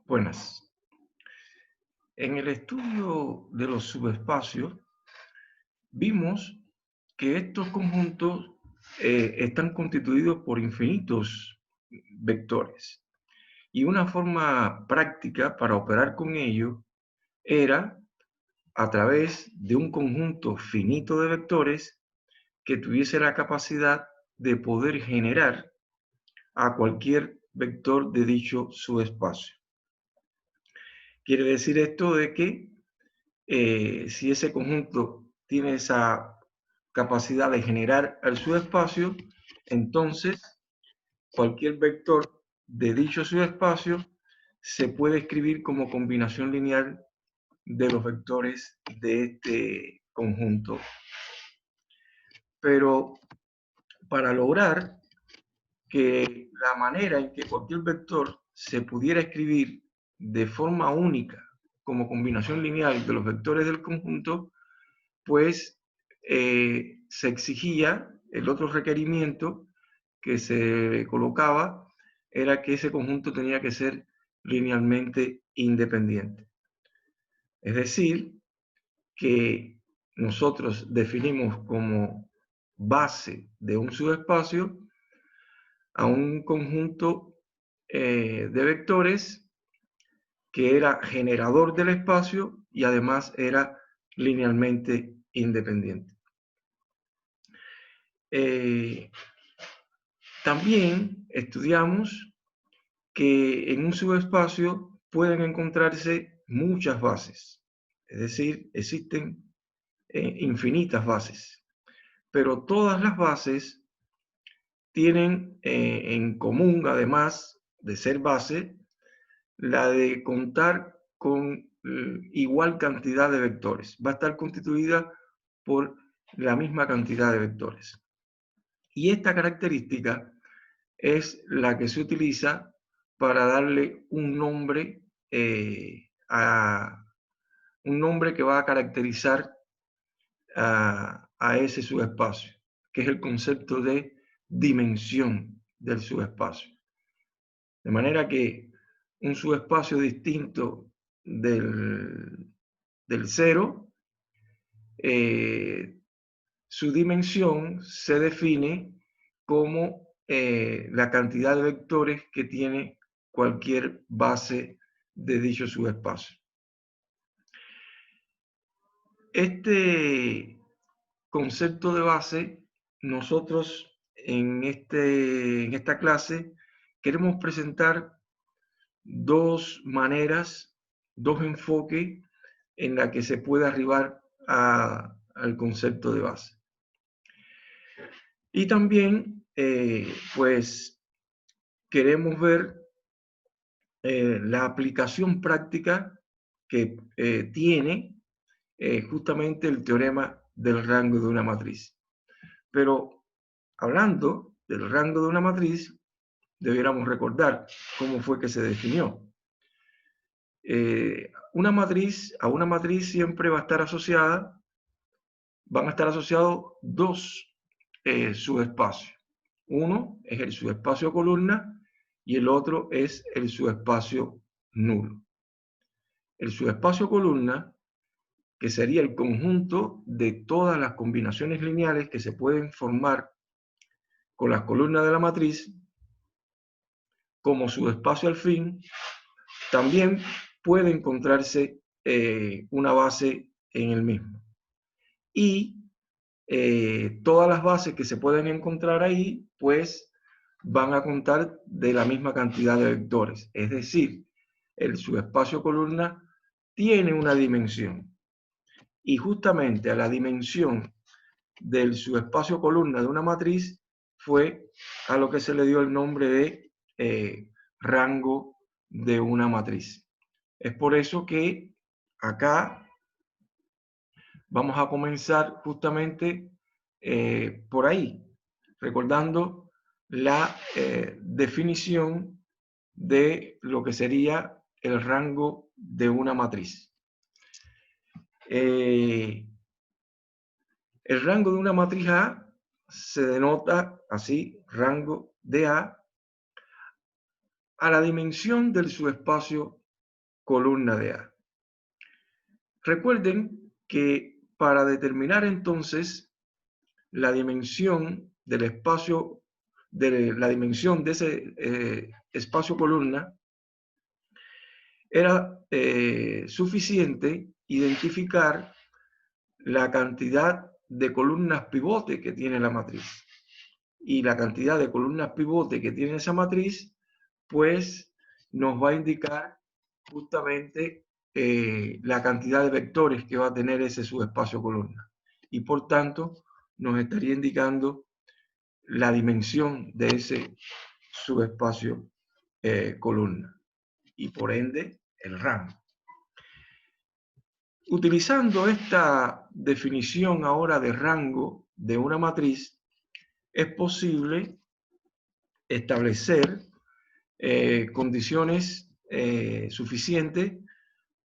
Buenas. En el estudio de los subespacios vimos que estos conjuntos están constituidos por infinitos vectores y una forma práctica para operar con ellos era a través de un conjunto finito de vectores que tuviese la capacidad de poder generar a cualquier vector de dicho subespacio. Quiere decir esto de que si ese conjunto tiene esa capacidad de generar el subespacio, entonces cualquier vector de dicho subespacio se puede escribir como combinación lineal de los vectores de este conjunto. Pero para lograr que la manera en que cualquier vector se pudiera escribir de forma única como combinación lineal de los vectores del conjunto, pues se exigía el otro requerimiento que se colocaba era que ese conjunto tenía que ser linealmente independiente. Es decir, que nosotros definimos como base de un subespacio a un conjunto de vectores que era generador del espacio y además era linealmente independiente. También estudiamos que en un subespacio pueden encontrarse muchas bases, es decir, existen infinitas bases, pero todas las bases tienen en común, además de ser base, la de contar con igual cantidad de vectores. Va a estar constituida por la misma cantidad de vectores. Y esta característica es la que se utiliza para darle un nombre un nombre que va a caracterizar a ese subespacio, que es el concepto de dimensión del subespacio. De manera que un subespacio distinto del cero, su dimensión se define como la cantidad de vectores que tiene cualquier base de dicho subespacio. Este concepto de base, nosotros en esta clase queremos presentar dos maneras, dos enfoques en la que se puede arribar al concepto de base. Y también, pues, queremos ver la aplicación práctica que tiene justamente el teorema del rango de una matriz. Pero hablando del rango de una matriz, debiéramos recordar cómo fue que se definió. A una matriz siempre van a estar asociados dos subespacios. Uno es el subespacio columna y el otro es el subespacio nulo. El subespacio columna, que sería el conjunto de todas las combinaciones lineales que se pueden formar con las columnas de la matriz, como subespacio al fin, también puede encontrarse una base en el mismo. Y todas las bases que se pueden encontrar ahí, pues van a contar de la misma cantidad de vectores. Es decir, el subespacio columna tiene una dimensión. Y justamente a la dimensión del subespacio columna de una matriz fue a lo que se le dio el nombre de rango de una matriz. Es por eso que acá vamos a comenzar justamente por ahí, recordando la definición de lo que sería el rango de una matriz. El rango de una matriz A se denota así, rango de A, a la dimensión del subespacio columna de A. Recuerden que para determinar entonces la dimensión del espacio, la dimensión de ese espacio columna, era suficiente identificar la cantidad de columnas pivote que tiene la matriz. Y la cantidad de columnas pivote que tiene esa matriz, pues nos va a indicar justamente la cantidad de vectores que va a tener ese subespacio columna. Y por tanto, nos estaría indicando la dimensión de ese subespacio columna. Y por ende, el rango. Utilizando esta definición ahora de rango de una matriz, es posible establecer condiciones suficientes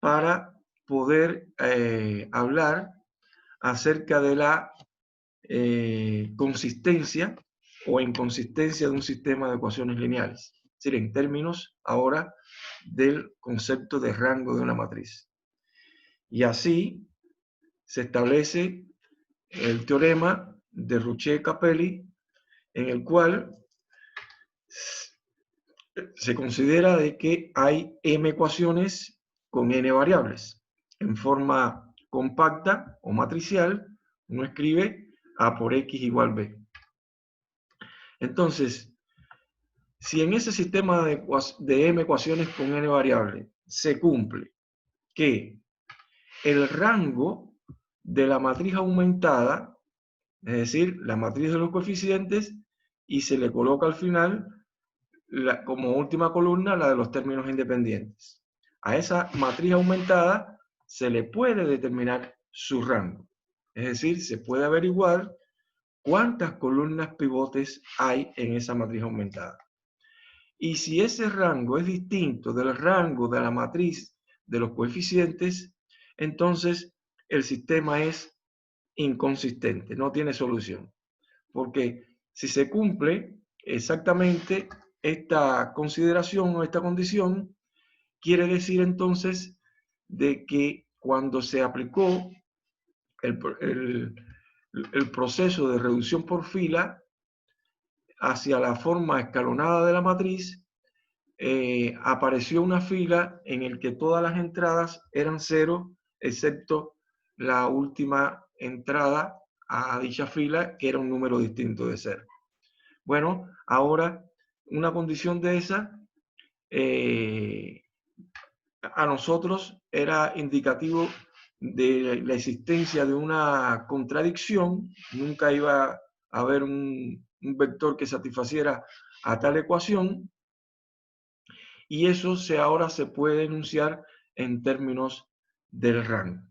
para poder hablar acerca de la consistencia o inconsistencia de un sistema de ecuaciones lineales. Es decir, en términos ahora del concepto de rango de una matriz. Y así se establece el teorema de Ruchet-Capelli, en el cual se considera de que hay m ecuaciones con n variables. En forma compacta o matricial, uno escribe A por X igual B. Entonces, si en ese sistema de m ecuaciones con n variables se cumple que el rango de la matriz aumentada, es decir, la matriz de los coeficientes, y se le coloca al final como última columna la de los términos independientes. A esa matriz aumentada se le puede determinar su rango. Es decir, se puede averiguar cuántas columnas pivotes hay en esa matriz aumentada. Y si ese rango es distinto del rango de la matriz de los coeficientes, entonces el sistema es inconsistente, no tiene solución. Porque si se cumple exactamente esta consideración o esta condición, quiere decir entonces de que cuando se aplicó el proceso de reducción por fila hacia la forma escalonada de la matriz, apareció una fila en la que todas las entradas eran 0, excepto la última entrada a dicha fila, que era un número distinto de 0. Bueno, ahora una condición de esa a nosotros era indicativo de la existencia de una contradicción. Nunca iba a haber un vector que satisfaciera a tal ecuación, y eso ahora se puede enunciar en términos del rango.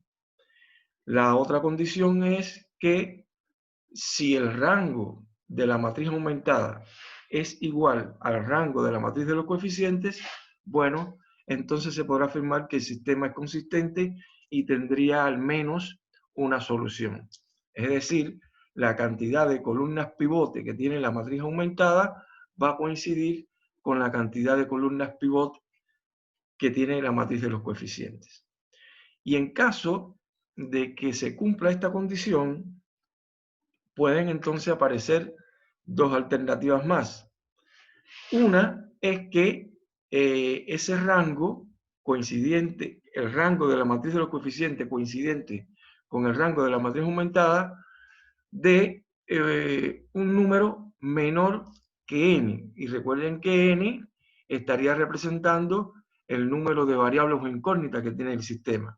La otra condición es que si el rango de la matriz aumentada es igual al rango de la matriz de los coeficientes, bueno, entonces se podrá afirmar que el sistema es consistente y tendría al menos una solución. Es decir, la cantidad de columnas pivote que tiene la matriz aumentada va a coincidir con la cantidad de columnas pivote que tiene la matriz de los coeficientes. Y en caso de que se cumpla esta condición, pueden entonces aparecer dos alternativas más. Una es que ese rango coincidente, el rango de la matriz de los coeficientes coincidente con el rango de la matriz aumentada, de un número menor que n. Y recuerden que n estaría representando el número de variables o incógnitas que tiene el sistema,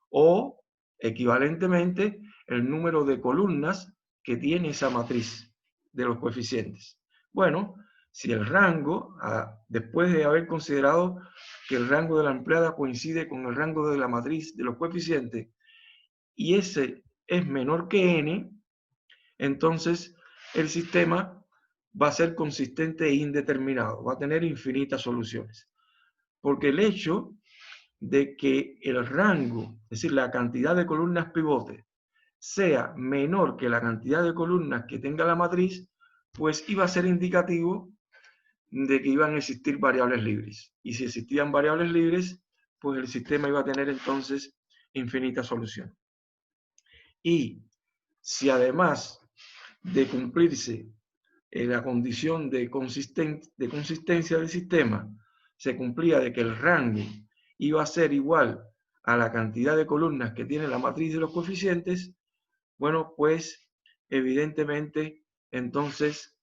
o equivalentemente el número de columnas que tiene esa matriz de los coeficientes. Bueno, si el rango, después de haber considerado que el rango de la empleada coincide con el rango de la matriz de los coeficientes, y ese es menor que n, entonces el sistema va a ser consistente e indeterminado, va a tener infinitas soluciones. Porque el hecho de que el rango, es decir, la cantidad de columnas pivote, sea menor que la cantidad de columnas que tenga la matriz, pues iba a ser indicativo de que iban a existir variables libres. Y si existían variables libres, pues el sistema iba a tener entonces infinita solución. Y si además de cumplirse la condición de consistencia del sistema, se cumplía de que el rango iba a ser igual a la cantidad de columnas que tiene la matriz de los coeficientes, bueno, pues evidentemente entonces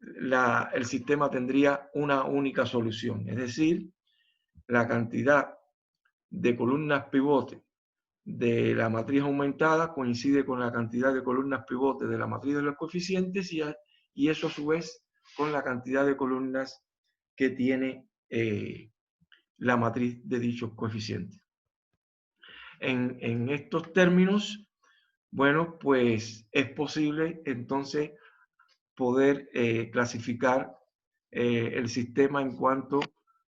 el sistema tendría una única solución, es decir, la cantidad de columnas pivote de la matriz aumentada coincide con la cantidad de columnas pivote de la matriz de los coeficientes y eso a su vez con la cantidad de columnas que tiene la matriz de dichos coeficientes. En estos términos, bueno, pues es posible entonces poder clasificar el sistema en cuanto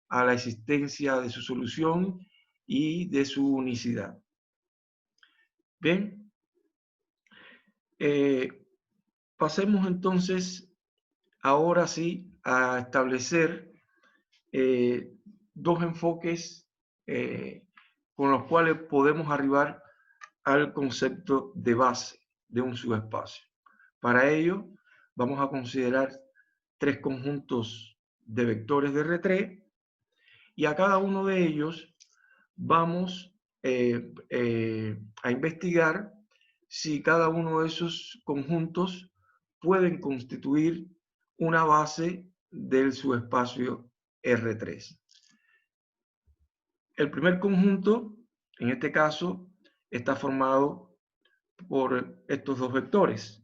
a la existencia de su solución y de su unicidad. Bien, pasemos entonces ahora sí a establecer dos enfoques con los cuales podemos arribar al concepto de base de un subespacio. Para ello, vamos a considerar tres conjuntos de vectores de R3 y a cada uno de ellos vamos a investigar si cada uno de esos conjuntos pueden constituir una base del subespacio R3. El primer conjunto, en este caso, está formado por estos dos vectores.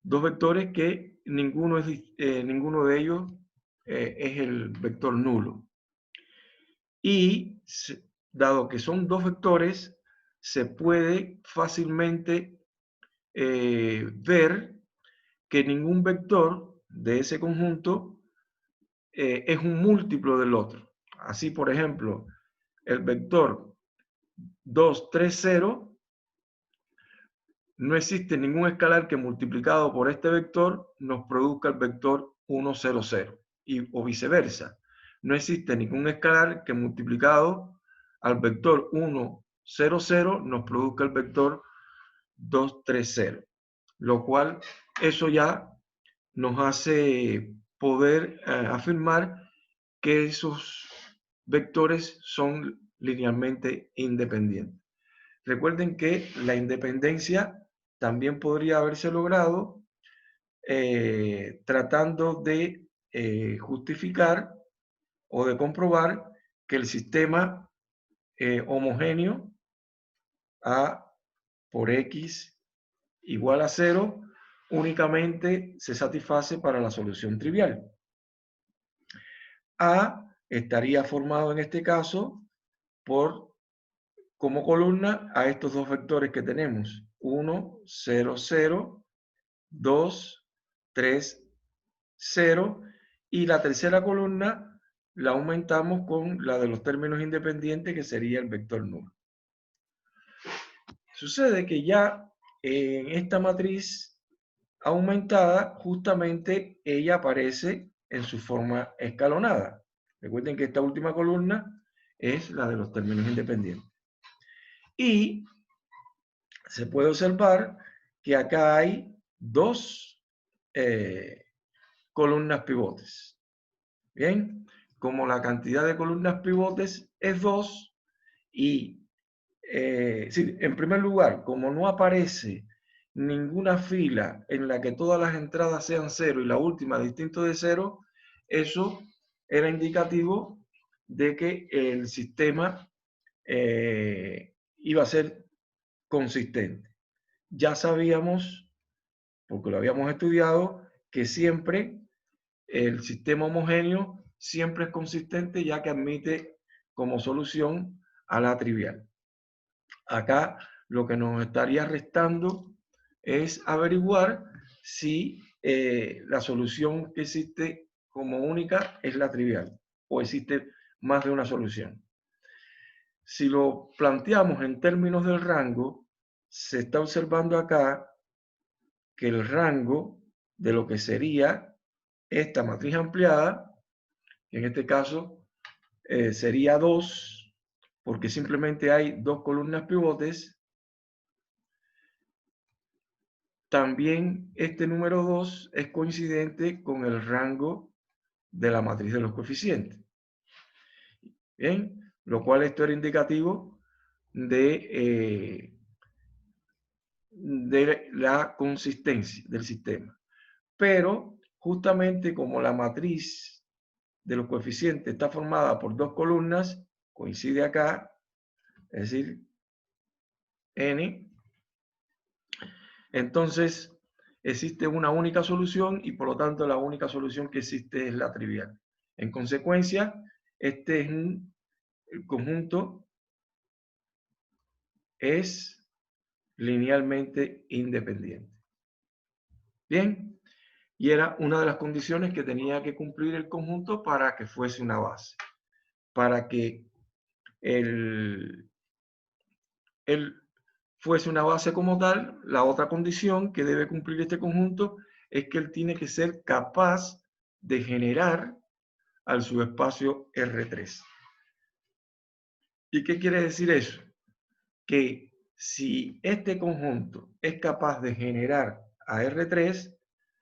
Dos vectores que ninguno de ellos es el vector nulo. Y dado que son dos vectores, se puede fácilmente ver que ningún vector de ese conjunto es un múltiplo del otro. Así, por ejemplo, el vector 2, 3, 0, no existe ningún escalar que multiplicado por este vector nos produzca el vector 1, 0, 0, o viceversa. No existe ningún escalar que multiplicado al vector 1, 0, 0 nos produzca el vector 2, 3, 0. Lo cual, eso ya nos hace poder afirmar que esos vectores son linealmente independientes. Recuerden que la independencia también podría haberse logrado tratando de justificar o de comprobar que el sistema homogéneo A por X igual a 0 únicamente se satisface para la solución trivial. A estaría formado en este caso por como columna a estos dos vectores que tenemos, 1, 0, 0, 2, 3, 0, y la tercera columna la aumentamos con la de los términos independientes, que sería el vector nulo. Sucede que ya en esta matriz aumentada, justamente ella aparece en su forma escalonada. Recuerden que esta última columna es la de los términos independientes. Y se puede observar que acá hay dos columnas pivotes. Bien, como la cantidad de columnas pivotes es 2 y sí, en primer lugar, como no aparece ninguna fila en la que todas las entradas sean 0 y la última distinto de 0, eso era indicativo de que el sistema iba a ser consistente. Ya sabíamos, porque lo habíamos estudiado, que siempre el sistema homogéneo siempre es consistente, ya que admite como solución a la trivial. Acá lo que nos estaría restando es averiguar si la solución que existe como única es la trivial o existe más de una solución. Si lo planteamos en términos del rango, se está observando acá que el rango de lo que sería esta matriz ampliada, que en este caso sería 2, porque simplemente hay dos columnas pivotes, también este número 2 es coincidente con el rango de la matriz de los coeficientes. Bien, lo cual esto era indicativo de la consistencia del sistema. Pero justamente como la matriz de los coeficientes está formada por dos columnas, coincide acá, es decir, n, entonces existe una única solución y por lo tanto la única solución que existe es la trivial. En consecuencia, este es el conjunto es linealmente independiente. Bien, y era una de las condiciones que tenía que cumplir el conjunto para que fuese una base. Para que el fuese una base como tal, la otra condición que debe cumplir este conjunto es que él tiene que ser capaz de generar al subespacio R3. ¿Y qué quiere decir eso? Que si este conjunto es capaz de generar a R3,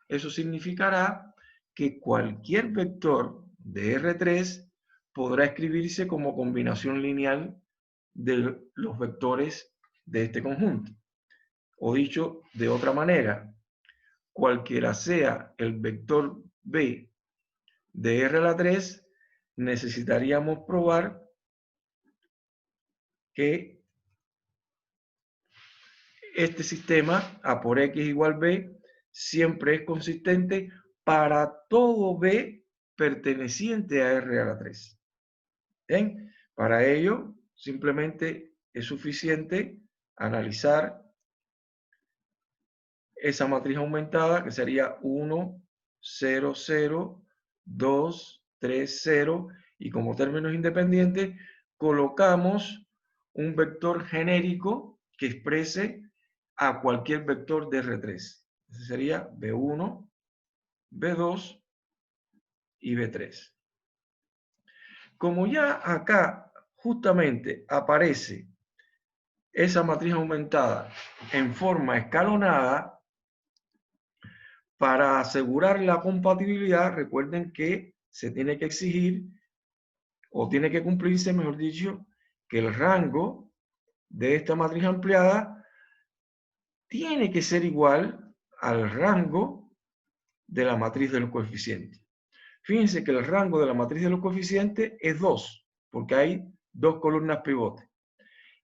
eso significará que cualquier vector de R3 podrá escribirse como combinación lineal de los vectores de este conjunto. O dicho de otra manera, cualquiera sea el vector B de R a la 3, necesitaríamos probar que este sistema A por X igual B siempre es consistente para todo B perteneciente a R a la 3. ¿Bien? Para ello, simplemente es suficiente analizar esa matriz aumentada que sería 1, 0, 0, 2, 3, 0 y como términos independientes colocamos un vector genérico que exprese a cualquier vector de R3. Ese sería B1, B2 y B3. Como ya acá justamente aparece esa matriz aumentada en forma escalonada, para asegurar la compatibilidad, recuerden que se tiene que exigir o tiene que cumplirse, mejor dicho, que el rango de esta matriz ampliada tiene que ser igual al rango de la matriz de los coeficientes. Fíjense que el rango de la matriz de los coeficientes es 2, porque hay dos columnas pivotes.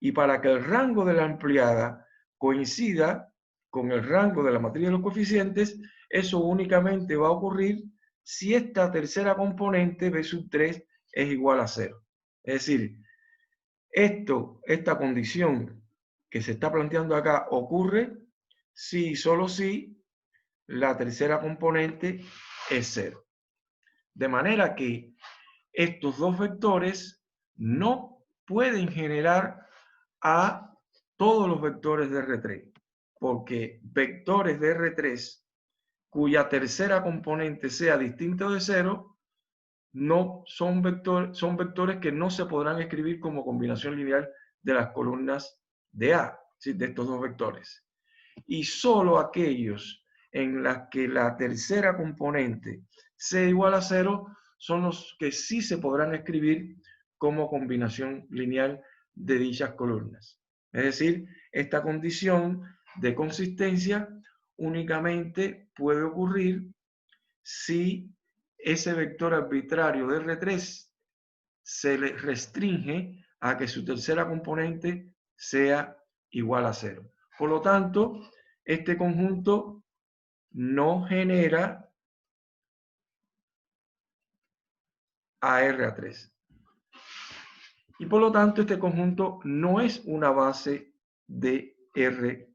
Y para que el rango de la ampliada coincida con el rango de la matriz de los coeficientes, eso únicamente va a ocurrir si esta tercera componente B sub 3 es igual a 0. Es decir, esta condición que se está planteando acá ocurre si y solo si la tercera componente es 0. De manera que estos dos vectores no pueden generar a todos los vectores de R3, porque vectores de R3 cuya tercera componente sea distinta de 0 no son vectores que no se podrán escribir como combinación lineal de las columnas de A, ¿sí? De estos dos vectores. Y solo aquellos en las que la tercera componente sea igual a 0 son los que sí se podrán escribir como combinación lineal de dichas columnas. Es decir, esta condición de consistencia únicamente puede ocurrir si ese vector arbitrario de R3 se le restringe a que su tercera componente sea igual a 0. Por lo tanto, este conjunto no genera a R a 3. Y por lo tanto, este conjunto no es una base de R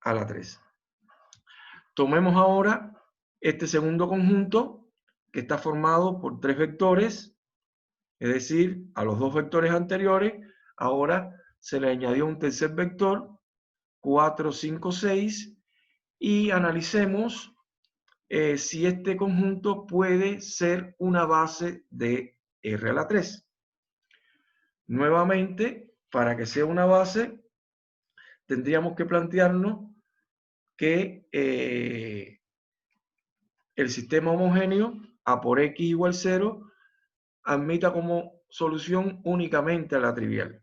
a la 3. Tomemos ahora este segundo conjunto que está formado por tres vectores, es decir, a los dos vectores anteriores, ahora se le añadió un tercer vector, 4, 5, 6, y analicemos si este conjunto puede ser una base de R a la 3. Nuevamente, para que sea una base, tendríamos que plantearnos que el sistema homogéneo A por X igual 0 admita como solución únicamente a la trivial.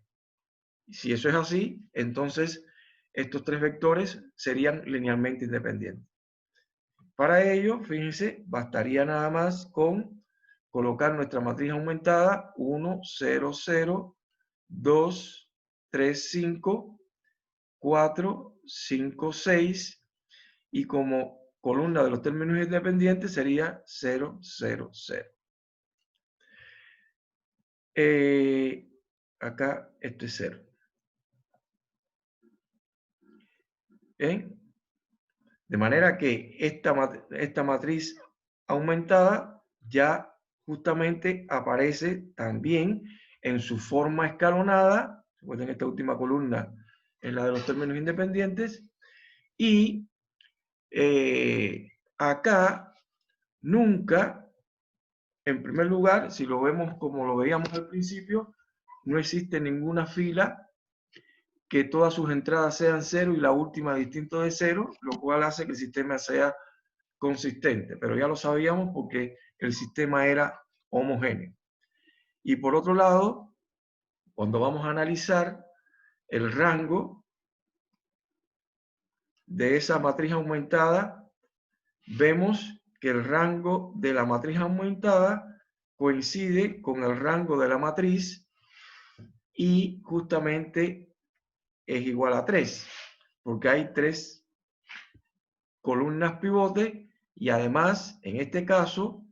Si eso es así, entonces estos tres vectores serían linealmente independientes. Para ello, fíjense, bastaría nada más con colocar nuestra matriz aumentada 1, 0, 0, 2, 3, 5, 4, 5, 6 y como columna de los términos independientes sería 0, 0, 0. Acá esto es 0. De manera que esta matriz aumentada ya justamente aparece también en su forma escalonada. Recuerden, esta última columna es la de los términos independientes. Y acá nunca, en primer lugar, si lo vemos como lo veíamos al principio, no existe ninguna fila que todas sus entradas sean 0 y la última distinto de 0, lo cual hace que el sistema sea consistente, pero ya lo sabíamos porque el sistema era homogéneo. Y por otro lado, cuando vamos a analizar el rango de esa matriz aumentada, vemos que el rango de la matriz aumentada coincide con el rango de la matriz y justamente es igual a 3, porque hay 3 columnas pivote y además, en este caso,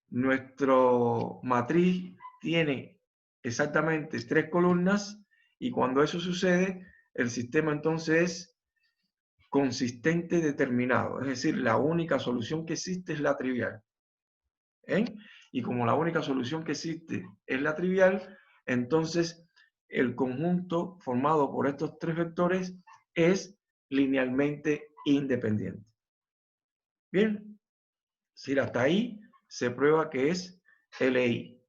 nuestro matriz tiene exactamente 3 columnas y cuando eso sucede, el sistema entonces es consistente determinado, es decir, la única solución que existe es la trivial. Y como la única solución que existe es la trivial, entonces el conjunto formado por estos tres vectores es linealmente independiente. Bien, si hasta ahí se prueba que es LI.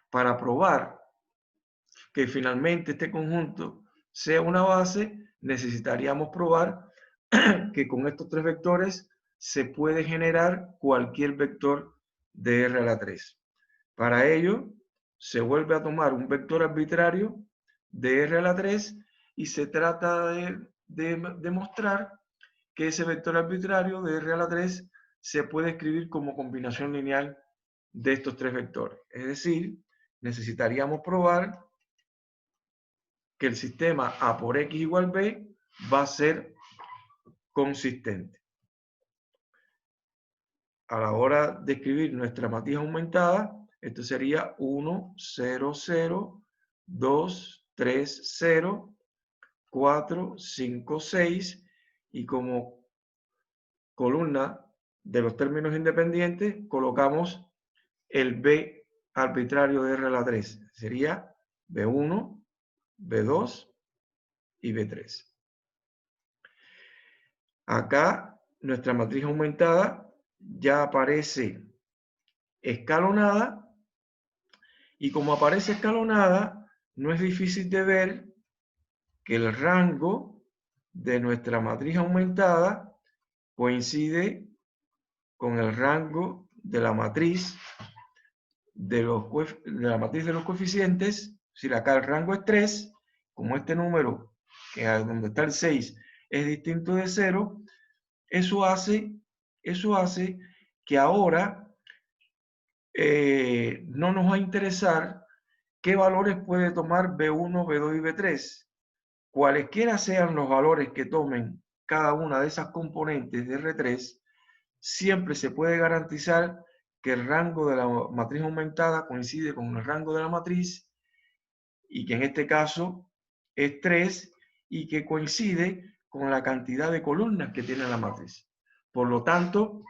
Para probar que finalmente este conjunto sea una base, necesitaríamos probar que con estos tres vectores se puede generar cualquier vector de R a la 3. Para ello, se vuelve a tomar un vector arbitrario de R a la 3 y se trata de demostrar que ese vector arbitrario de R a la 3 se puede escribir como combinación lineal de estos tres vectores. Es decir, necesitaríamos probar que el sistema A por X igual B va a ser consistente. A la hora de escribir nuestra matriz aumentada, esto sería 1, 0, 0, 2, 3, 0, 4, 5, 6 y como columna de los términos independientes colocamos el B arbitrario de R a la 3. Sería B1, B2 y B3. Acá nuestra matriz aumentada ya aparece escalonada y como aparece escalonada, no es difícil de ver que el rango de nuestra matriz aumentada coincide con el rango de la matriz de los coeficientes. Si acá el rango es 3, como este número, que es donde está el 6, es distinto de 0, eso hace que ahora no nos va a interesar qué valores puede tomar B1, B2 y B3. Cualesquiera sean los valores que tomen cada una de esas componentes de R3, siempre se puede garantizar que el rango de la matriz aumentada coincide con el rango de la matriz y que en este caso es 3 y que coincide con la cantidad de columnas que tiene la matriz. Por lo tanto,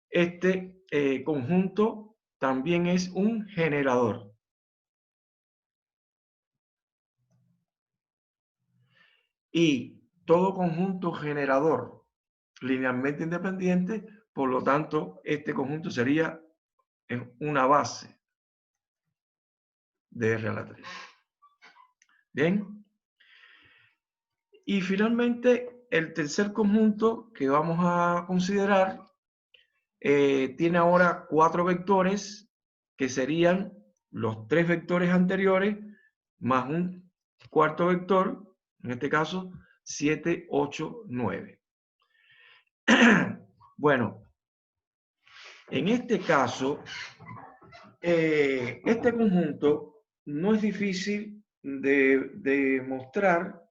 este conjunto también es un generador. Y todo conjunto generador linealmente independiente, por lo tanto, este conjunto sería una base de R a la 3. Bien. Y finalmente, el tercer conjunto que vamos a considerar tiene ahora 4 vectores que serían los 3 vectores anteriores más un cuarto vector, en este caso 7, 8, 9. Bueno, en este caso, este conjunto no es difícil de mostrar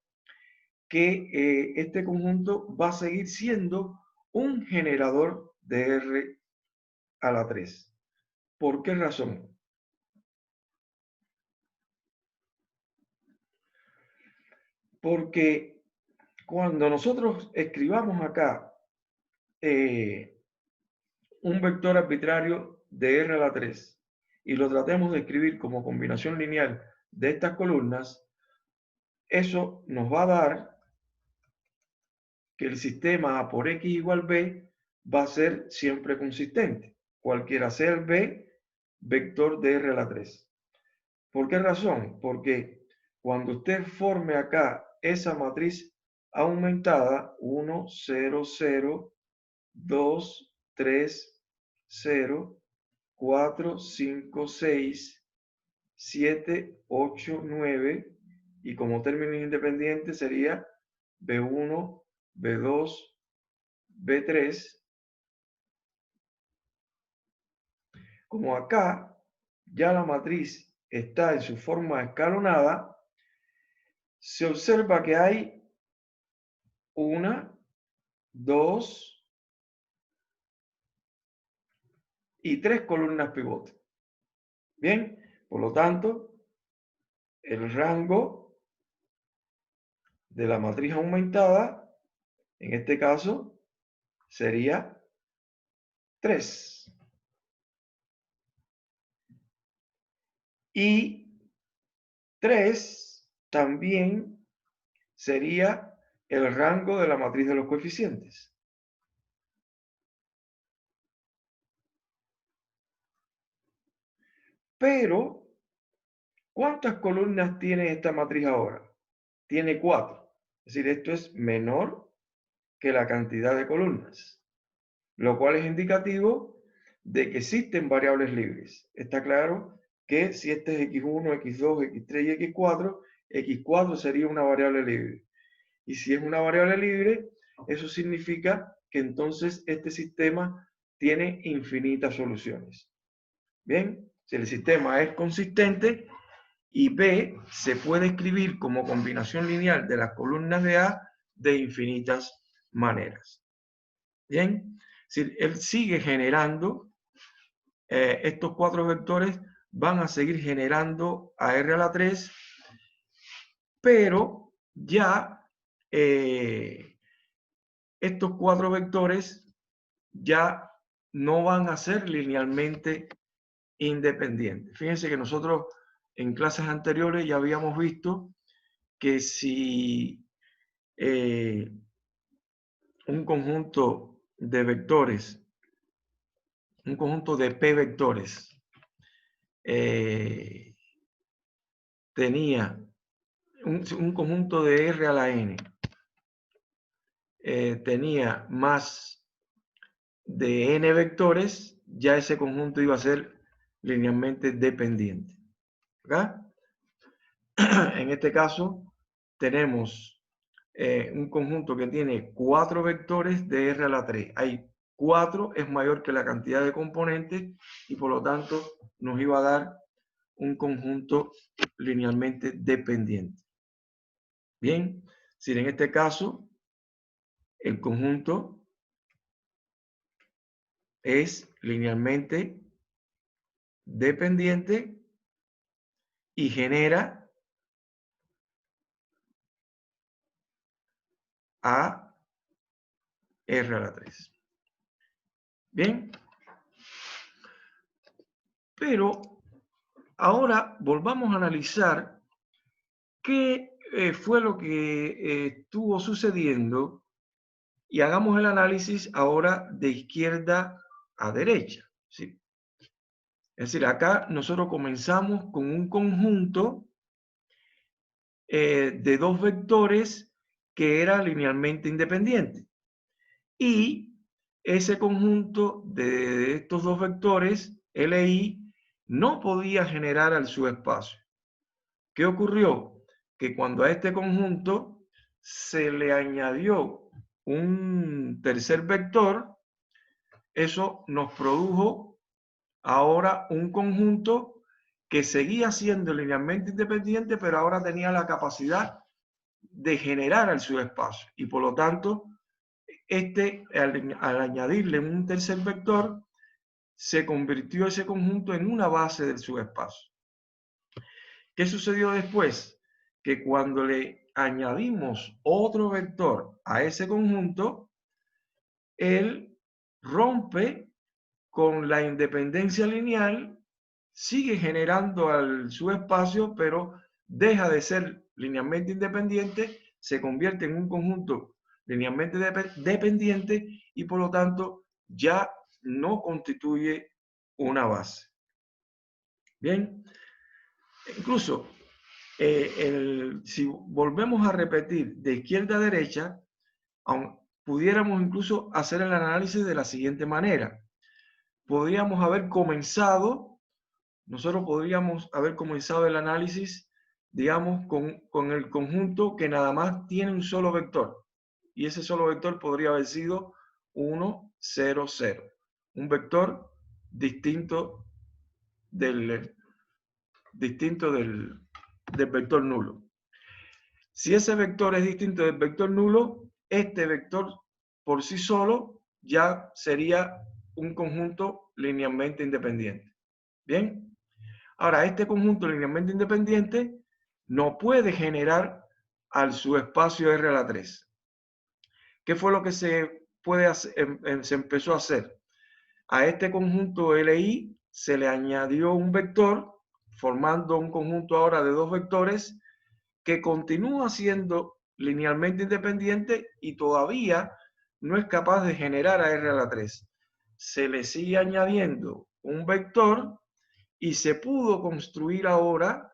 que este conjunto va a seguir siendo un generador de R a la 3. ¿Por qué razón? Porque cuando nosotros escribamos acá un vector arbitrario de R a la 3 y lo tratemos de escribir como combinación lineal de estas columnas, eso nos va a dar que el sistema A por X igual B va a ser siempre consistente, cualquiera sea el B, vector de R a la 3. ¿Por qué razón? Porque cuando usted forme acá esa matriz aumentada, 1, 0, 0, 2, 3, 0, 4, 5, 6, 7, 8, 9, y como término independiente sería B1, B2, B3. Como acá ya la matriz está en su forma escalonada, se observa que hay 1, 2 y 3 columnas pivote. Bien, por lo tanto, el rango de la matriz aumentada, en este caso, sería 3. Y 3 también sería el rango de la matriz de los coeficientes. Pero, ¿cuántas columnas tiene esta matriz ahora? Tiene 4. Es decir, esto es menor que la cantidad de columnas, lo cual es indicativo de que existen variables libres. Está claro que si este es x1, x2, x3 y x4, x4 sería una variable libre. Y si es una variable libre, eso significa que entonces este sistema tiene infinitas soluciones. Bien, si el sistema es consistente y B se puede escribir como combinación lineal de las columnas de A de infinitas maneras. Bien, si él sigue generando, estos 4 vectores van a seguir generando a R a la 3, pero ya estos 4 vectores ya no van a ser linealmente independientes. Fíjense que nosotros en clases anteriores ya habíamos visto que si un conjunto de vectores, un conjunto de P vectores, tenía un conjunto de R a la N, tenía más de N vectores, ya ese conjunto iba a ser linealmente dependiente. ¿Acá? En este caso, tenemos un conjunto que tiene 4 vectores de R a la 3. Hay 4, es mayor que la cantidad de componentes y por lo tanto nos iba a dar un conjunto linealmente dependiente. Bien, si en este caso el conjunto es linealmente dependiente y genera a R a la 3. Bien, pero ahora volvamos a analizar qué fue lo que estuvo sucediendo y hagamos el análisis ahora de izquierda a derecha. ¿Sí? Es decir, acá nosotros comenzamos con un conjunto de dos vectores que era linealmente independiente. Y ese conjunto de estos dos vectores, LI, no podía generar al subespacio. ¿Qué ocurrió? Que cuando a este conjunto se le añadió un tercer vector, eso nos produjo ahora un conjunto que seguía siendo linealmente independiente, pero ahora tenía la capacidad de generar el subespacio. Y por lo tanto, al añadirle un tercer vector, se convirtió ese conjunto en una base del subespacio. ¿Qué sucedió después? Que cuando le añadimos otro vector a ese conjunto, él rompe con la independencia lineal, sigue generando al subespacio, pero deja de ser linealmente independiente, se convierte en un conjunto linealmente dependiente y por lo tanto ya no constituye una base. Bien, incluso si volvemos a repetir de izquierda a derecha, pudiéramos incluso hacer el análisis de la siguiente manera. Nosotros podríamos haber comenzado el análisis, digamos, con el conjunto que nada más tiene un solo vector. Y ese solo vector podría haber sido 1, 0, 0. Un vector distinto del vector nulo. Si ese vector es distinto del vector nulo, este vector por sí solo ya sería un conjunto linealmente independiente. Bien. Ahora, este conjunto linealmente independiente no puede generar al subespacio R a la 3. ¿Qué fue lo que se empezó a hacer? A este conjunto LI se le añadió un vector, formando un conjunto ahora de dos vectores que continúa siendo linealmente independiente y todavía no es capaz de generar a R a la 3. Se le sigue añadiendo un vector y se pudo construir ahora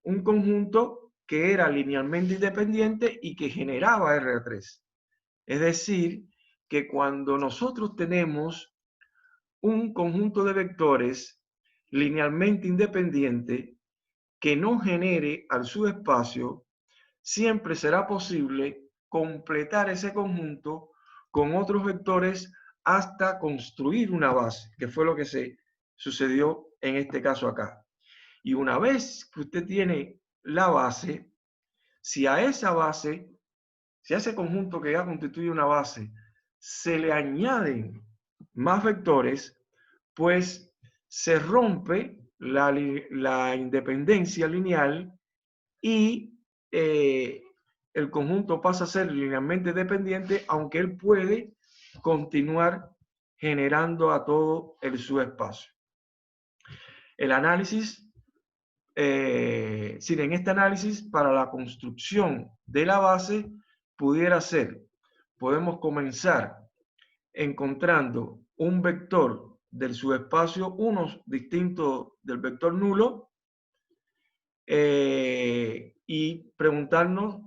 un conjunto que era linealmente independiente y que generaba R3. Es decir, que cuando nosotros tenemos un conjunto de vectores linealmente independiente que no genere al subespacio, siempre será posible completar ese conjunto con otros vectores hasta construir una base, que fue lo que se sucedió en este caso acá. Y una vez que usted tiene la base, si a esa base, si a ese conjunto que ya constituye una base, se le añaden más vectores, pues se rompe la independencia lineal y el conjunto pasa a ser linealmente dependiente, aunque él puede continuar generando a todo el subespacio. El análisis, en este análisis, para la construcción de la base, podemos comenzar encontrando un vector del subespacio 1 distinto del vector nulo y preguntarnos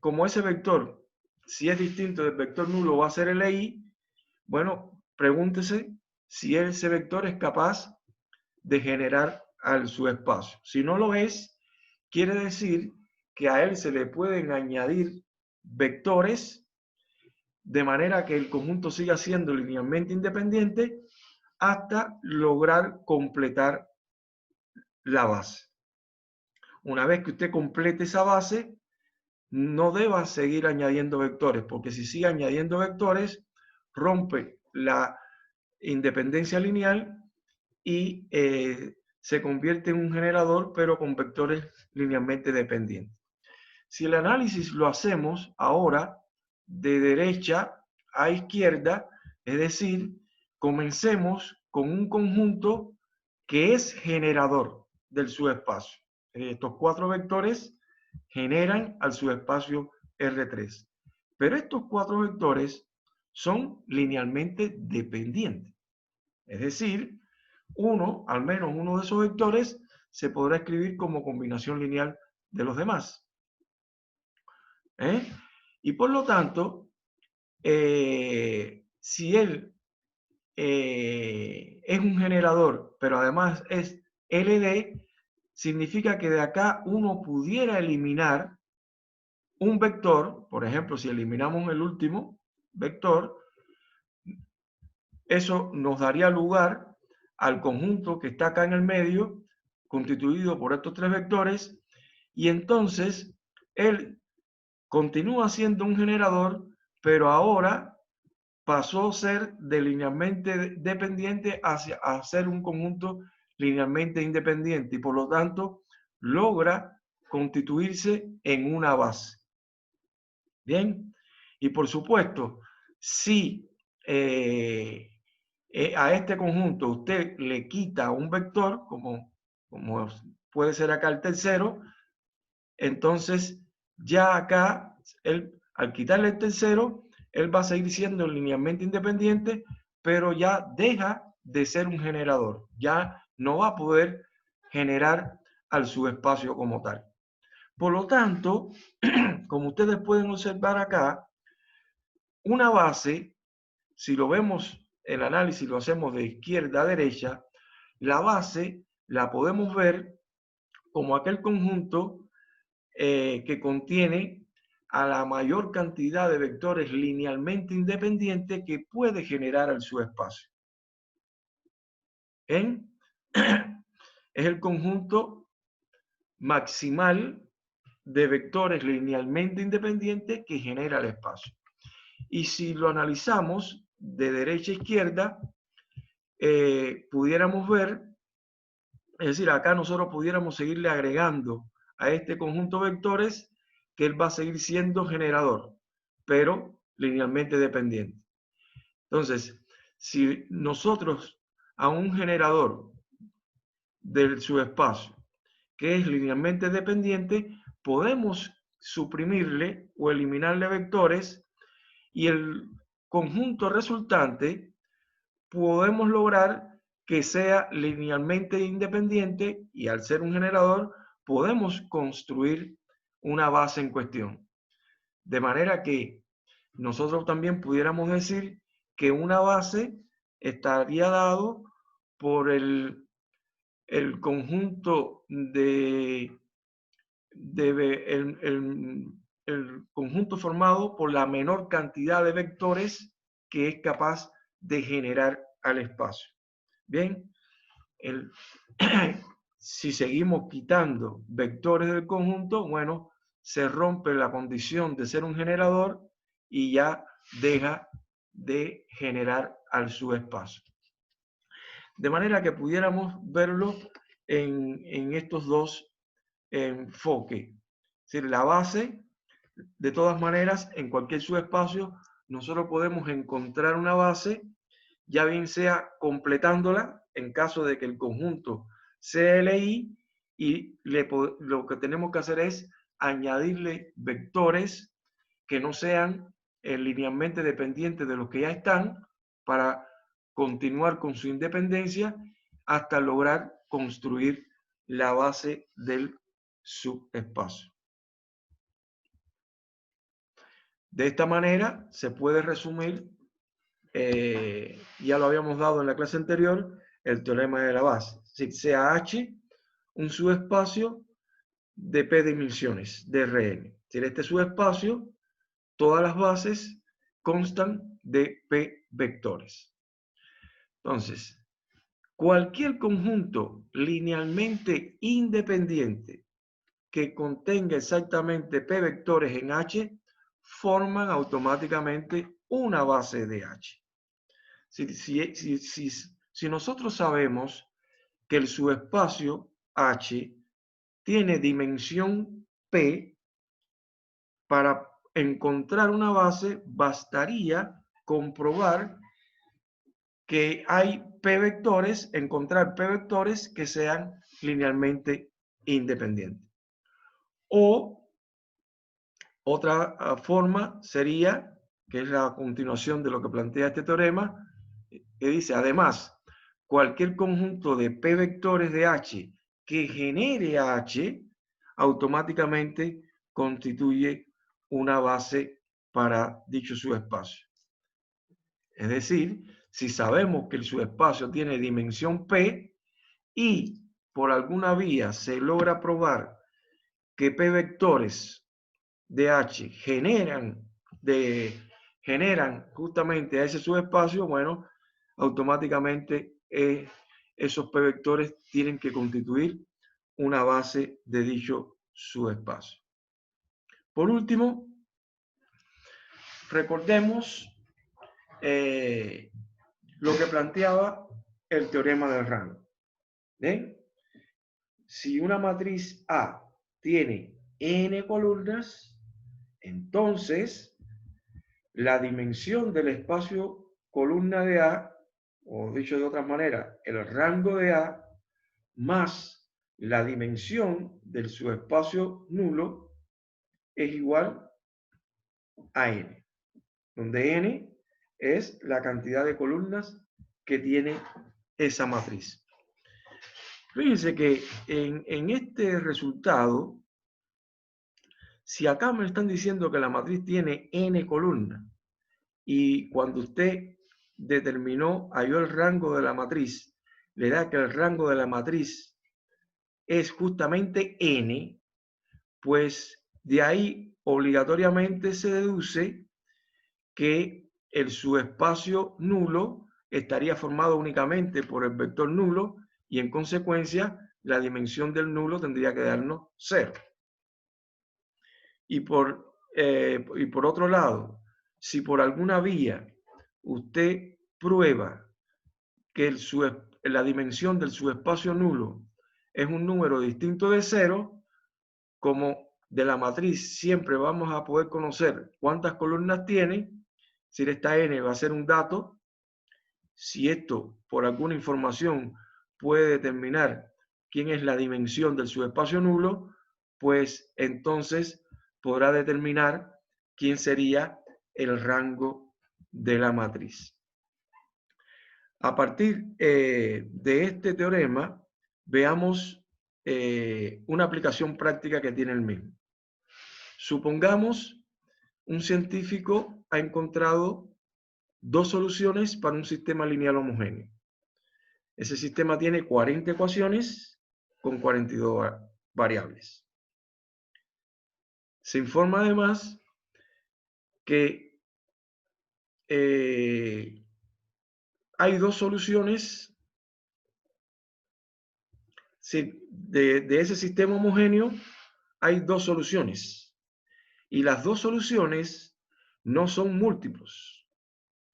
cómo ese vector, si es distinto del vector nulo, va a ser LI. Bueno, pregúntese si ese vector es capaz de generar al subespacio. Si no lo es, quiere decir que a él se le pueden añadir vectores de manera que el conjunto siga siendo linealmente independiente hasta lograr completar la base. Una vez que usted complete esa base, no deba seguir añadiendo vectores, porque si sigue añadiendo vectores, rompe la independencia lineal y se convierte en un generador, pero con vectores linealmente dependientes. Si el análisis lo hacemos ahora de derecha a izquierda, es decir, comencemos con un conjunto que es generador del subespacio. Estos cuatro vectores generan al subespacio R3. Pero estos cuatro vectores son linealmente dependientes. Es decir, al menos uno de esos vectores se podrá escribir como combinación lineal de los demás. Y por lo tanto, si él es un generador, pero además es LD, significa que de acá uno pudiera eliminar un vector. Por ejemplo, si eliminamos el último vector, eso nos daría lugar al conjunto que está acá en el medio, constituido por estos tres vectores, y entonces él continúa siendo un generador, pero ahora pasó a ser de linealmente dependiente a ser un conjunto linealmente independiente, y por lo tanto logra constituirse en una base. Bien, y por supuesto, si a este conjunto usted le quita un vector, como puede ser acá el tercero, entonces ya acá, al quitarle el tercero, él va a seguir siendo linealmente independiente, pero ya deja de ser un generador, ya no va a poder generar al subespacio como tal. Por lo tanto, como ustedes pueden observar acá, una base, si lo vemos, el análisis lo hacemos de izquierda a derecha, la base la podemos ver como aquel conjunto que contiene a la mayor cantidad de vectores linealmente independientes que puede generar el subespacio. Es el conjunto maximal de vectores linealmente independientes que genera el espacio. Y si lo analizamos de derecha a izquierda, pudiéramos ver, es decir, acá nosotros pudiéramos seguirle agregando a este conjunto de vectores que él va a seguir siendo generador, pero linealmente dependiente. Entonces, si nosotros a un generador del subespacio que es linealmente dependiente, podemos suprimirle o eliminarle vectores, y el conjunto resultante podemos lograr que sea linealmente independiente, y al ser un generador podemos construir una base en cuestión. De manera que nosotros también pudiéramos decir que una base estaría dado por el conjunto el conjunto formado por la menor cantidad de vectores que es capaz de generar al espacio. Bien, si seguimos quitando vectores del conjunto, bueno, se rompe la condición de ser un generador y ya deja de generar al subespacio. De manera que pudiéramos verlo en estos dos enfoques. Es decir, la base, de todas maneras, en cualquier subespacio, nosotros podemos encontrar una base, ya bien sea completándola, en caso de que el conjunto sea LI, y lo que tenemos que hacer es añadirle vectores que no sean linealmente dependientes de los que ya están, para continuar con su independencia hasta lograr construir la base del subespacio. De esta manera se puede resumir, ya lo habíamos dado en la clase anterior, el teorema de la base. Si sea H un subespacio de P dimensiones de Rn. Si este subespacio, todas las bases constan de P vectores. Entonces, cualquier conjunto linealmente independiente que contenga exactamente P vectores en H forman automáticamente una base de H. Si nosotros sabemos que el subespacio H tiene dimensión P, para encontrar una base bastaría comprobar que hay P vectores, encontrar P vectores que sean linealmente independientes. O otra forma sería, que es la continuación de lo que plantea este teorema, que dice, además, cualquier conjunto de P vectores de H que genere H, automáticamente constituye una base para dicho subespacio. Es decir, si sabemos que el subespacio tiene dimensión P y por alguna vía se logra probar que P vectores de H generan justamente a ese subespacio, bueno, automáticamente esos P vectores tienen que constituir una base de dicho subespacio. Por último, recordemos lo que planteaba el teorema del rango. ¿Ven? Si una matriz A tiene n columnas, entonces la dimensión del espacio columna de A, o dicho de otra manera, el rango de A, más la dimensión del subespacio nulo es igual a n, donde n es la cantidad de columnas que tiene esa matriz. Fíjense que en este resultado, si acá me están diciendo que la matriz tiene n columnas, y cuando usted halló el rango de la matriz, le da que el rango de la matriz es justamente n, pues de ahí obligatoriamente se deduce que el subespacio nulo estaría formado únicamente por el vector nulo y en consecuencia la dimensión del nulo tendría que darnos 0. Y por otro lado, si por alguna vía usted prueba que la dimensión del subespacio nulo es un número distinto de 0, como de la matriz siempre vamos a poder conocer cuántas columnas tiene, si esta n va a ser un dato, si esto por alguna información puede determinar quién es la dimensión del subespacio nulo, pues entonces podrá determinar quién sería el rango de la matriz. A partir de este teorema, veamos una aplicación práctica que tiene el mismo. Supongamos un científico ha encontrado dos soluciones para un sistema lineal homogéneo. Ese sistema tiene 40 ecuaciones con 42 variables. Se informa además que hay dos soluciones de ese sistema homogéneo, hay dos soluciones. Y las dos soluciones no son múltiplos.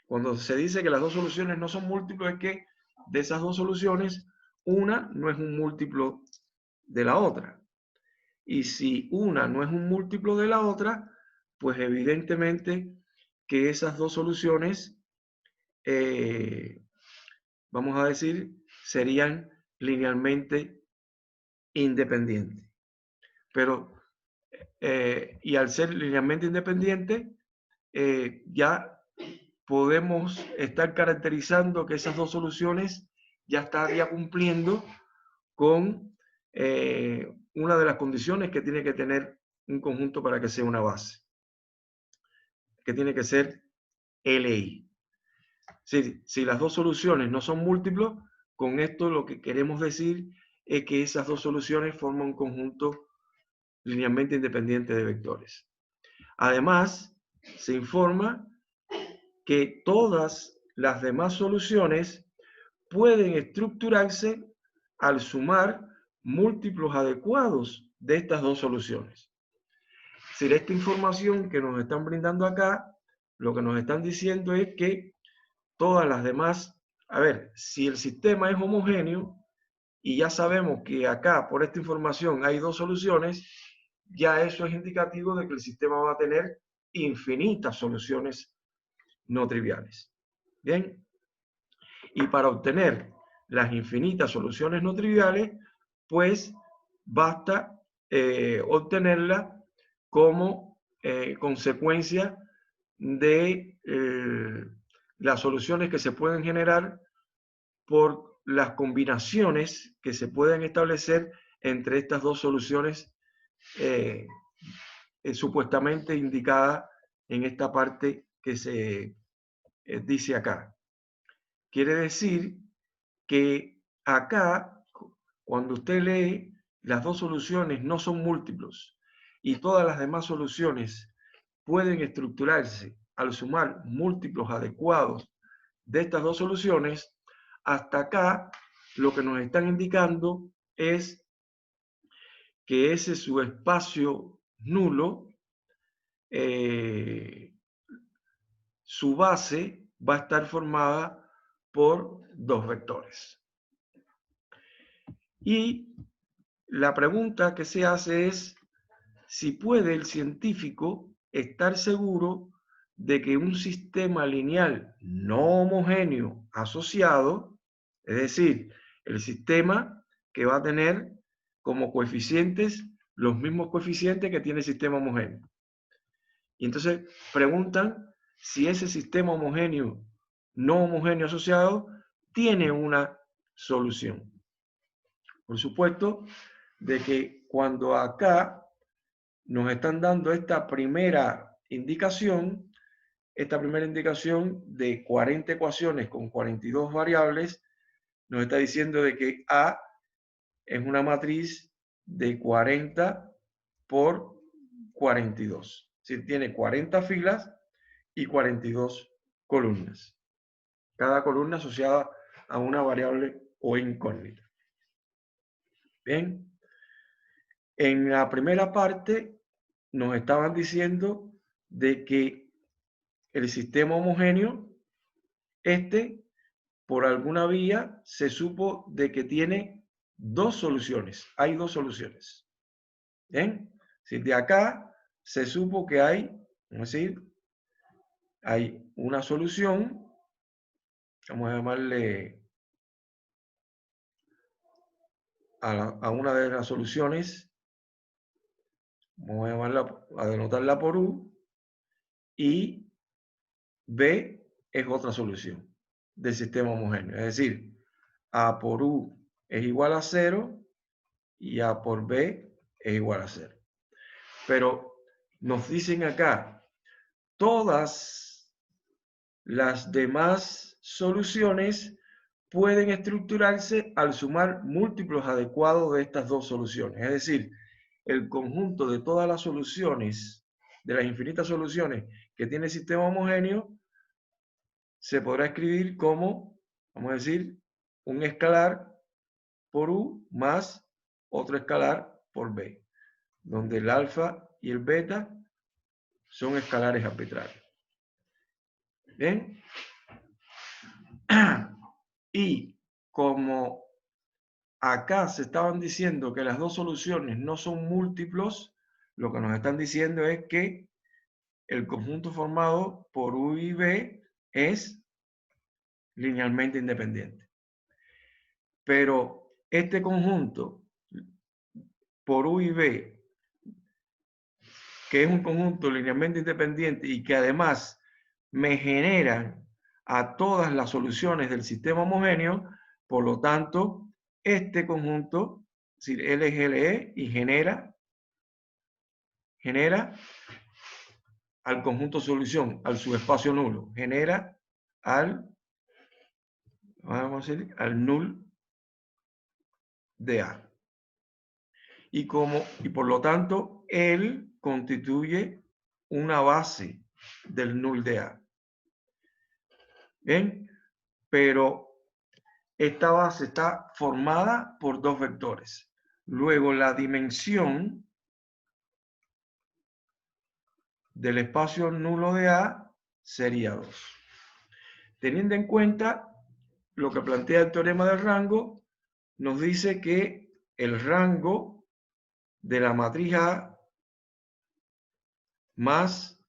Cuando se dice que las dos soluciones no son múltiplos, es que de esas dos soluciones, una no es un múltiplo de la otra. Y si una no es un múltiplo de la otra, pues evidentemente que esas dos soluciones, vamos a decir, serían linealmente independientes. Pero, y al ser linealmente independientes, ya podemos estar caracterizando que esas dos soluciones ya estarían cumpliendo con una de las condiciones que tiene que tener un conjunto para que sea una base, que tiene que ser LI. Si las dos soluciones no son múltiplos, con esto lo que queremos decir es que esas dos soluciones forman un conjunto linealmente independiente de vectores. Además, se informa que todas las demás soluciones pueden estructurarse al sumar múltiplos adecuados de estas dos soluciones. Si esta información que nos están brindando acá, lo que nos están diciendo es que todas las demás, a ver, si el sistema es homogéneo y ya sabemos que acá por esta información hay dos soluciones, ya eso es indicativo de que el sistema va a tener infinitas soluciones no triviales. Bien, y para obtener las infinitas soluciones no triviales, pues basta obtenerla como consecuencia de las soluciones que se pueden generar por las combinaciones que se pueden establecer entre estas dos soluciones supuestamente indicada en esta parte que se dice acá. Quiere decir que acá, cuando usted lee, las dos soluciones no son múltiplos y todas las demás soluciones pueden estructurarse al sumar múltiplos adecuados de estas dos soluciones. Hasta acá lo que nos están indicando es que ese subespacio nulo, su base va a estar formada por dos vectores. Y la pregunta que se hace es si puede el científico estar seguro de que un sistema lineal no homogéneo asociado, es decir, el sistema que va a tener como coeficientes los mismos coeficientes que tiene el sistema homogéneo. Y entonces preguntan si ese sistema homogéneo no homogéneo asociado tiene una solución. Por supuesto, de que cuando acá nos están dando esta primera indicación de 40 ecuaciones con 42 variables, nos está diciendo de que A es una matriz de 40 por 42. Es decir, tiene 40 filas y 42 columnas. Cada columna asociada a una variable o incógnita. Bien. En la primera parte nos estaban diciendo de que el sistema homogéneo, por alguna vía, se supo de que tiene dos soluciones. Hay dos soluciones. ¿Bien? Si de acá se supo que hay, vamos a decir, hay una solución, vamos a llamarle a una de las soluciones, vamos a llamarla, a denotarla por U, y B es otra solución del sistema homogéneo. Es decir, A por U es igual a 0 y A por B es igual a 0. Pero nos dicen acá, todas las demás soluciones pueden estructurarse al sumar múltiplos adecuados de estas dos soluciones. Es decir, el conjunto de todas las soluciones, de las infinitas soluciones que tiene el sistema homogéneo, se podrá escribir como, vamos a decir, un escalar por U más otro escalar por B, donde el alfa y el beta son escalares arbitrarios. ¿Bien? Y como acá se estaban diciendo que las dos soluciones no son múltiplos, lo que nos están diciendo es que el conjunto formado por U y B es linealmente independiente. Pero este conjunto por U y B, que es un conjunto linealmente independiente y que además me generan a todas las soluciones del sistema homogéneo, por lo tanto, este conjunto, es decir, L es LE y genera al conjunto solución, al subespacio nulo, genera vamos a decir, al null de A. Y por lo tanto, él constituye una base del null de A. ¿Bien? Pero esta base está formada por dos vectores. Luego, la dimensión del espacio nulo de A sería 2. Teniendo en cuenta lo que plantea el teorema del rango, nos dice que el rango de la matriz A más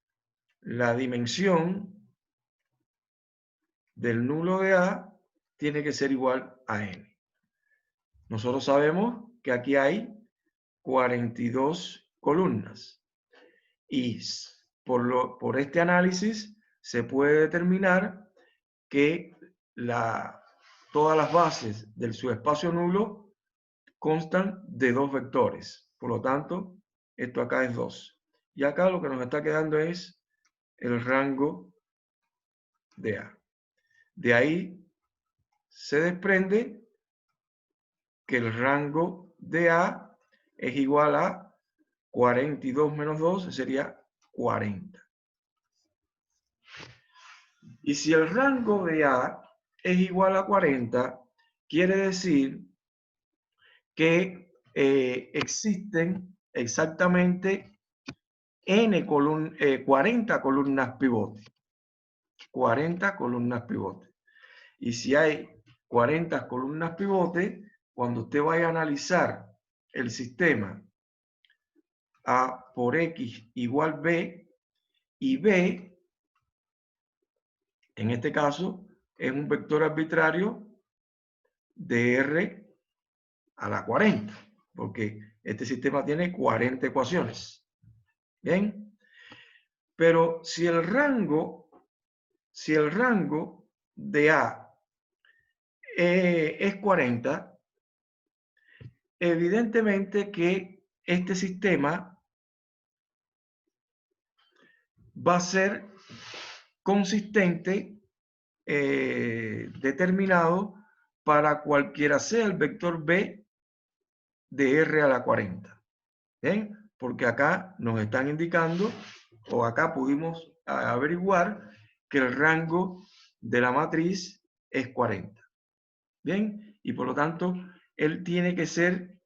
la dimensión del nulo de A tiene que ser igual a n. Nosotros sabemos que aquí hay 42 columnas y por este análisis se puede determinar que todas las bases del subespacio nulo constan de dos vectores. Por lo tanto, esto acá es 2. Y acá lo que nos está quedando es el rango de A. De ahí se desprende que el rango de A es igual a 42 menos 2, sería 40. Y si el rango de A es igual a 40, quiere decir que existen exactamente 40 columnas pivote. 40 columnas pivote. Y si hay 40 columnas pivote, cuando usted vaya a analizar el sistema A por X igual B, y B, en este caso, es un vector arbitrario de R a la 40, porque este sistema tiene 40 ecuaciones. ¿Bien? Pero si el rango de A es 40, evidentemente que este sistema va a ser consistente, determinado para cualquiera sea el vector B de R a la 40. ¿Bien? Porque acá nos están indicando, o acá pudimos averiguar, que el rango de la matriz es 40. ¿Bien? Y por lo tanto, él tiene que ser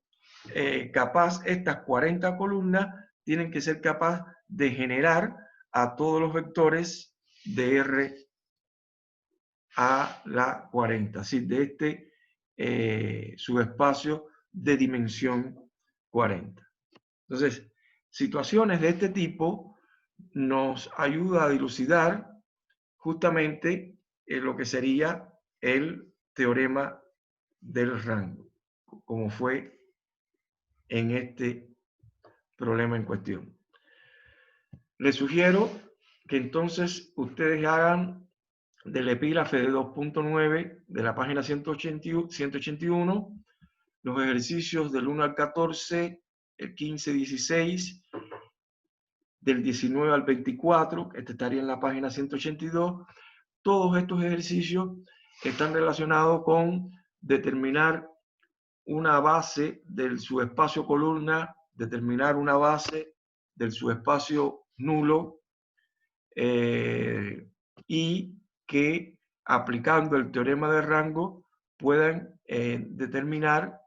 capaz, estas 40 columnas tienen que ser capaz de generar a todos los vectores de R a la 40, es decir, de este subespacio de dimensión 40. Entonces, situaciones de este tipo nos ayuda a dilucidar justamente lo que sería el teorema del rango, como fue en este problema en cuestión. Les sugiero que entonces ustedes hagan del epígrafe de 2.9 de la página 181 los ejercicios del 1 al 14, el 15, 16, del 19 al 24, este estaría en la página 182. Todos estos ejercicios están relacionados con determinar una base del subespacio columna, determinar una base del subespacio nulo, y que aplicando el teorema de rango puedan determinar,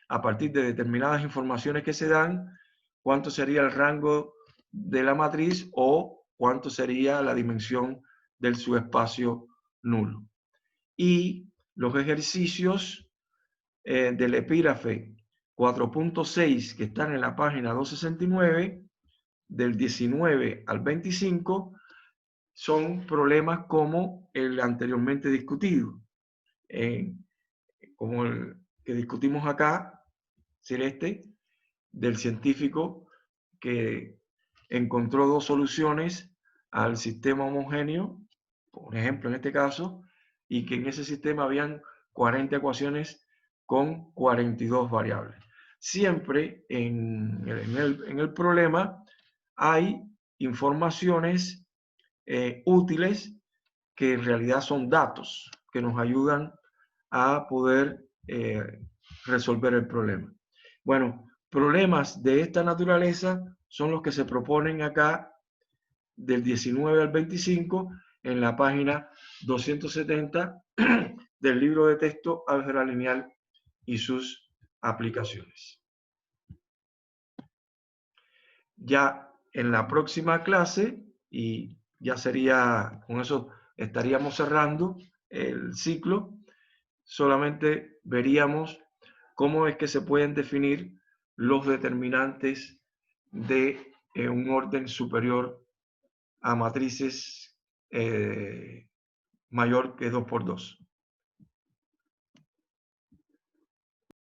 a partir de determinadas informaciones que se dan, cuánto sería el rango de la matriz o cuánto sería la dimensión del subespacio nulo. Y los ejercicios del epígrafe 4.6 que están en la página 269, del 19 al 25, son problemas como el anteriormente discutido, como el que discutimos acá, Celeste, del científico que encontró dos soluciones al sistema homogéneo, por ejemplo en este caso, y que en ese sistema habían 40 ecuaciones con 42 variables. Siempre en el problema hay informaciones útiles que en realidad son datos que nos ayudan a poder resolver el problema. Bueno, problemas de esta naturaleza son los que se proponen acá del 19 al 25 en la página 270 del libro de texto Álgebra Lineal y sus aplicaciones. Ya en la próxima clase, y ya sería, con eso estaríamos cerrando el ciclo, solamente veríamos cómo es que se pueden definir los determinantes de un orden superior a matrices mayor que 2 por 2.